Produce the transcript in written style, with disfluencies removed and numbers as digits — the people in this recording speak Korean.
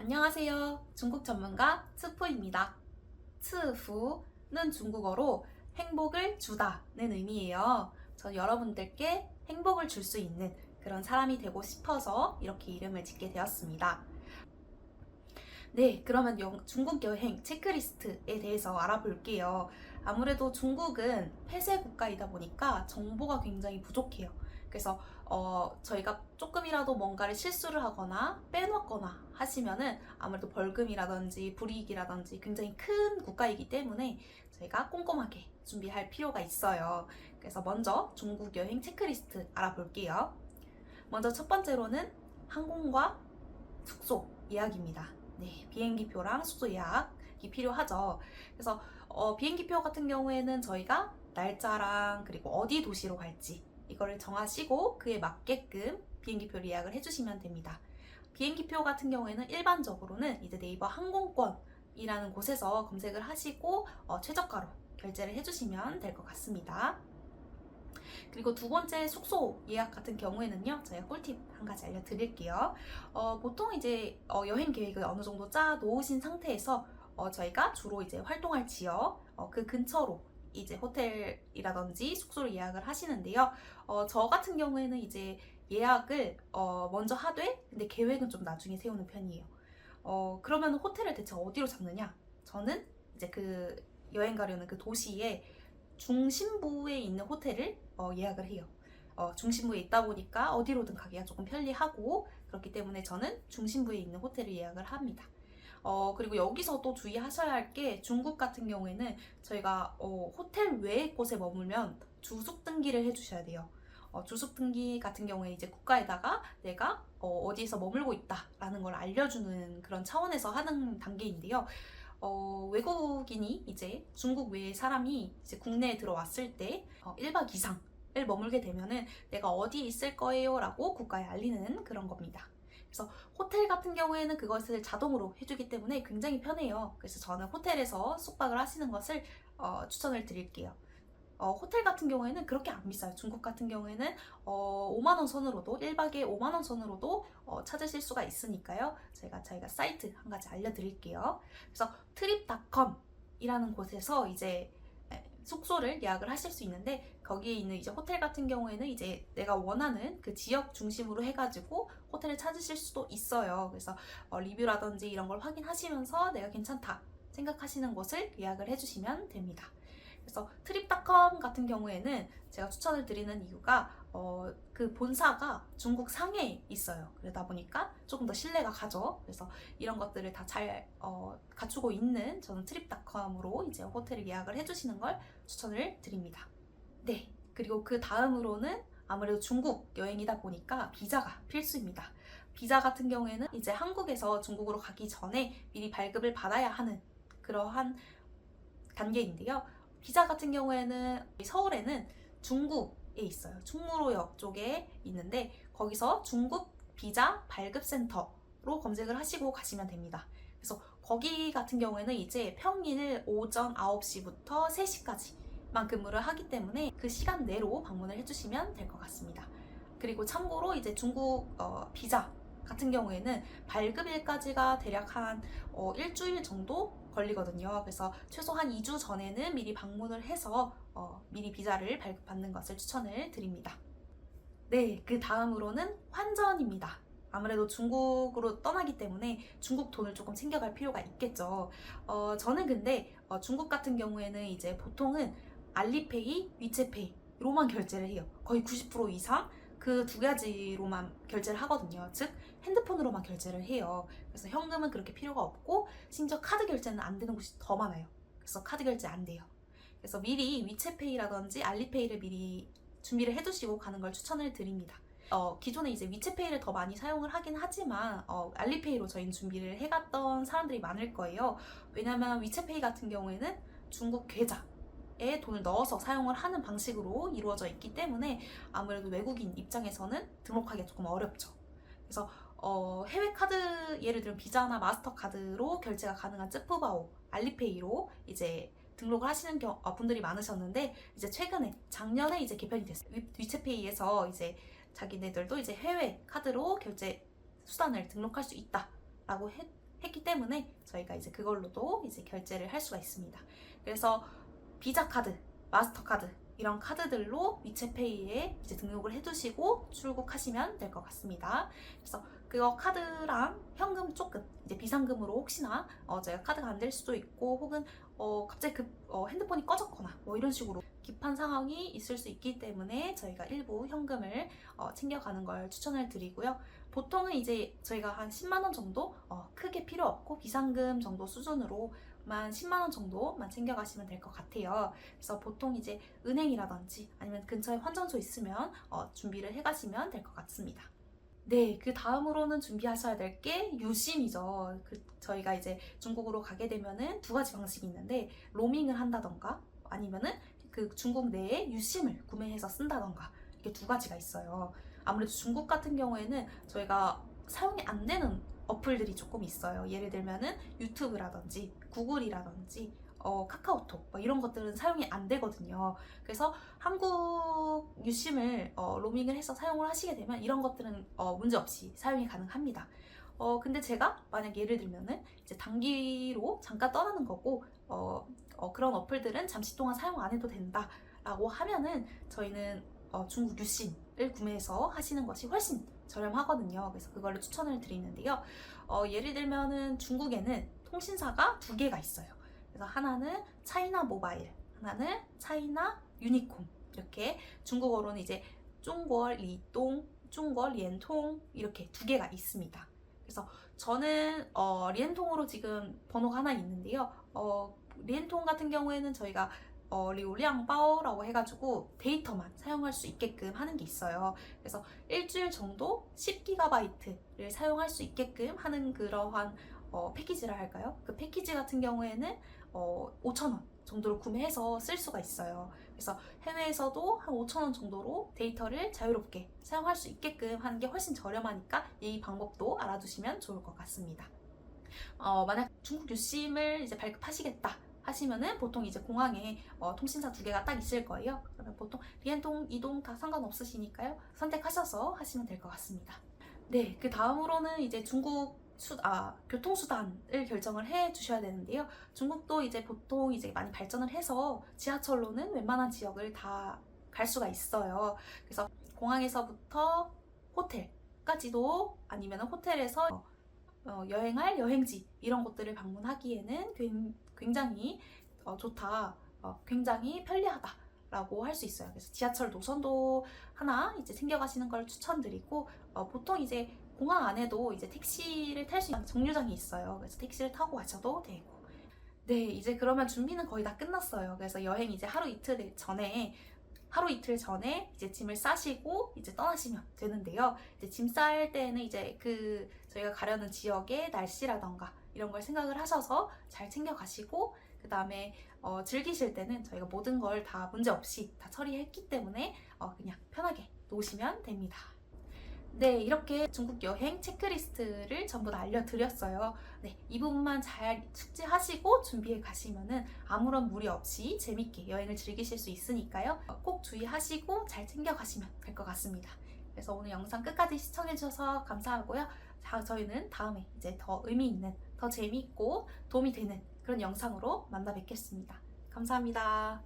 안녕하세요. 중국 전문가 츠푸입니다. 츠푸는 중국어로 행복을 주다는 의미예요. 전 여러분들께 행복을 줄 수 있는 그런 사람이 되고 싶어서 이렇게 이름을 짓게 되었습니다. 네, 그러면 중국 여행 체크리스트에 대해서 알아볼게요. 아무래도 중국은 폐쇄 국가이다 보니까 정보가 굉장히 부족해요. 그래서 저희가 조금이라도 뭔가를 실수를 하거나 빼놓거나 하시면은 아무래도 벌금이라든지 불이익이라든지 굉장히 큰 국가이기 때문에 저희가 꼼꼼하게 준비할 필요가 있어요. 그래서 먼저 중국 여행 체크리스트 알아볼게요. 먼저 첫 번째로는 항공과 숙소 예약입니다. 네, 비행기표랑 숙소 예약이 필요하죠. 그래서 비행기표 같은 경우에는 저희가 날짜랑 그리고 어디 도시로 갈지 이거를 정하시고 그에 맞게끔 비행기표를 예약을 해주시면 됩니다. 비행기표 같은 경우에는 일반적으로는 이제 네이버 항공권이라는 곳에서 검색을 하시고 최저가로 결제를 해주시면 될 것 같습니다. 그리고 두 번째 숙소 예약 같은 경우에는요, 저희가 꿀팁 한 가지 알려드릴게요. 보통 이제 여행 계획을 어느 정도 짜 놓으신 상태에서 저희가 주로 이제 활동할 지역 그 근처로 이제 호텔이라든지 숙소를 예약을 하시는데요. 저 같은 경우에는 이제 예약을 먼저 하되 근데 계획은 좀 나중에 세우는 편이에요. 그러면 호텔을 대체 어디로 잡느냐? 저는 이제 그 여행 가려는 그 도시의 중심부에 있는 호텔을 예약을 해요. 중심부에 있다 보니까 어디로든 가기가 조금 편리하고 그렇기 때문에 저는 중심부에 있는 호텔을 예약을 합니다. 그리고 여기서 또 주의하셔야 할 게 중국 같은 경우에는 저희가 호텔 외의 곳에 머물면 주숙 등기를 해주셔야 돼요. 주숙 등기 같은 경우에 이제 국가에다가 내가 어디에서 머물고 있다라는 걸 알려주는 그런 차원에서 하는 단계인데요. 외국인이 이제 중국 외의 사람이 이제 국내에 들어왔을 때 1박 이상을 머물게 되면은 내가 어디에 있을 거예요 라고 국가에 알리는 그런 겁니다. 그래서 호텔 같은 경우에는 그것을 자동으로 해주기 때문에 굉장히 편해요. 그래서 저는 호텔에서 숙박을 하시는 것을 추천을 드릴게요. 호텔 같은 경우에는 그렇게 안 비싸요. 중국 같은 경우에는 5만원 선으로도 1박에 5만원 선으로도 찾으실 수가 있으니까요. 저희가 사이트 한 가지 알려드릴게요. 그래서 trip.com이라는 곳에서 이제 숙소를 예약을 하실 수 있는데 거기에 있는 이제 호텔 같은 경우에는 이제 내가 원하는 그 지역 중심으로 해가지고 호텔을 찾으실 수도 있어요. 그래서 리뷰라든지 이런 걸 확인하시면서 내가 괜찮다 생각하시는 곳을 예약을 해주시면 됩니다. 그래서 트립닷컴 같은 경우에는 제가 추천을 드리는 이유가 그 본사가 중국 상해에 있어요. 그러다 보니까 조금 더 신뢰가 가죠. 그래서 이런 것들을 다 잘 갖추고 있는 저는 트립닷컴으로 이제 호텔을 예약을 해주시는 걸 추천을 드립니다. 네, 그리고 그 다음으로는 아무래도 중국 여행이다 보니까 비자가 필수입니다. 비자 같은 경우에는 이제 한국에서 중국으로 가기 전에 미리 발급을 받아야 하는 그러한 단계인데요. 비자 같은 경우에는 서울에는 중구에 있어요. 충무로역 쪽에 있는데 거기서 중국 비자 발급센터로 검색을 하시고 가시면 됩니다. 그래서 거기 같은 경우에는 이제 평일 오전 9시부터 3시까지만 근무를 하기 때문에 그 시간 내로 방문을 해주시면 될 것 같습니다. 그리고 참고로 이제 중국 비자 같은 경우에는 발급일까지가 대략 한 일주일 정도 걸리거든요. 그래서 최소한 2주 전에는 미리 방문을 해서 미리 비자를 발급받는 것을 추천을 드립니다. 네, 그 다음으로는 환전입니다. 아무래도 중국으로 떠나기 때문에 중국 돈을 조금 챙겨갈 필요가 있겠죠. 저는 근데 중국 같은 경우에는 이제 보통은 알리페이, 위챗페이로만 결제를 해요. 거의 90% 이상 그 두 가지로만 결제를 하거든요. 즉 핸드폰으로만 결제를 해요. 그래서 현금은 그렇게 필요가 없고 심지어 카드 결제는 안 되는 곳이 더 많아요. 그래서 카드 결제 안 돼요. 그래서 미리 위챗페이라든지 알리페이를 미리 준비를 해두시고 가는 걸 추천을 드립니다. 기존에 이제 위챗페이를 더 많이 사용을 하긴 하지만 알리페이로 저희는 준비를 해갔던 사람들이 많을 거예요. 왜냐면 위챗페이 같은 경우에는 중국 계좌에 돈을 넣어서 사용을 하는 방식으로 이루어져 있기 때문에 아무래도 외국인 입장에서는 등록하기가 조금 어렵죠. 그래서 해외 카드 예를 들면 비자나 마스터카드로 결제가 가능한 쯔프바오, 알리페이로 이제 등록을 하시는 분들이 많으셨는데 이제 최근에 작년에 이제 개편이 됐어요. 위챗페이에서 이제 자기네들도 이제 해외 카드로 결제 수단을 등록할 수 있다라고 했기 때문에 저희가 이제 그걸로도 이제 결제를 할 수가 있습니다. 그래서 비자 카드, 마스터카드 이런 카드들로 위챗페이에 이제 등록을 해두시고 출국하시면 될 것 같습니다. 그래서 그거 카드랑 현금 조금 이제 비상금으로 혹시나 저희가 카드가 안 될 수도 있고 혹은 갑자기 핸드폰이 꺼졌거나 뭐 이런 식으로 급한 상황이 있을 수 있기 때문에 저희가 일부 현금을 챙겨가는 걸 추천을 드리고요. 보통은 이제 저희가 한 10만 원 정도 크게 필요 없고 비상금 정도 수준으로만 10만 원 정도만 챙겨가시면 될 것 같아요. 그래서 보통 이제 은행이라든지 아니면 근처에 환전소 있으면 준비를 해가시면 될 것 같습니다. 네, 그 다음으로는 준비하셔야 될 게 유심이죠. 저희가 이제 중국으로 가게 되면은 두 가지 방식이 있는데 로밍을 한다던가 아니면은 그 중국 내에 유심을 구매해서 쓴다던가 이게 두 가지가 있어요. 아무래도 중국 같은 경우에는 저희가 사용이 안 되는 어플들이 조금 있어요. 예를 들면은 유튜브라든지 구글이라든지 카카오톡 뭐 이런 것들은 사용이 안 되거든요. 그래서 한국 유심을 로밍을 해서 사용을 하시게 되면 이런 것들은 문제없이 사용이 가능합니다. 근데 제가 만약 예를 들면은 이제 단기로 잠깐 떠나는 거고 그런 어플들은 잠시 동안 사용 안 해도 된다라고 하면은 저희는 중국 유심을 구매해서 하시는 것이 훨씬 저렴하거든요. 그래서 그거를 추천을 드리는데요. 예를 들면은 중국에는 통신사가 두 개가 있어요. 그래서 하나는 차이나 모바일, 하나는 차이나 유니콤. 이렇게 중국어로는 이제 중국 리동, 중국 리엔통 이렇게 두 개가 있습니다. 그래서 저는 리엔통으로 지금 번호가 하나 있는데요. 리엔통 같은 경우에는 저희가 리우량바오라고 해가지고 데이터만 사용할 수 있게끔 하는 게 있어요. 그래서 일주일 정도 10GB를 사용할 수 있게끔 하는 그러한 패키지라 할까요? 그 패키지 같은 경우에는 5,000원 정도로 구매해서 쓸 수가 있어요. 그래서 해외에서도 한 5,000원 정도로 데이터를 자유롭게 사용할 수 있게끔 하는 게 훨씬 저렴하니까 이 방법도 알아두시면 좋을 것 같습니다. 만약 중국 유심을 이제 발급하시겠다 하시면은 보통 이제 공항에 통신사 두 개가 딱 있을 거예요. 그러면 보통 리엔통, 이동 다 상관없으시니까요. 선택하셔서 하시면 될 것 같습니다. 네, 그 다음으로는 이제 중국 교통수단을 결정을 해 주셔야 되는데요. 중국도 이제 보통 이제 많이 발전을 해서 지하철로는 웬만한 지역을 다 갈 수가 있어요. 그래서 공항에서부터 호텔까지도 아니면 호텔에서 여행할 여행지 이런 곳들을 방문하기에는 굉장히 좋다, 굉장히 편리하다라고 할 수 있어요. 그래서 지하철 노선도 하나 이제 챙겨가시는 걸 추천드리고 보통 이제 공항 안에도 이제 택시를 탈 수 있는 정류장이 있어요. 그래서 택시를 타고 가셔도 되고. 네, 이제 그러면 준비는 거의 다 끝났어요. 그래서 여행 이제 하루 이틀 전에 이제 짐을 싸시고 이제 떠나시면 되는데요. 이제 짐 쌀 때는 이제 저희가 가려는 지역의 날씨라던가 이런 걸 생각을 하셔서 잘 챙겨 가시고 그 다음에 즐기실 때는 저희가 모든 걸 다 문제 없이 다 처리했기 때문에 그냥 편하게 놓으시면 됩니다. 네, 이렇게 중국 여행 체크리스트를 전부 다 알려드렸어요. 네, 이 부분만 잘 숙지하시고 준비해 가시면은 아무런 무리 없이 재밌게 여행을 즐기실 수 있으니까요. 꼭 주의하시고 잘 챙겨 가시면 될 것 같습니다. 그래서 오늘 영상 끝까지 시청해 주셔서 감사하고요. 자, 저희는 다음에 이제 더 의미 있는, 더 재미있고 도움이 되는 그런 영상으로 만나 뵙겠습니다. 감사합니다.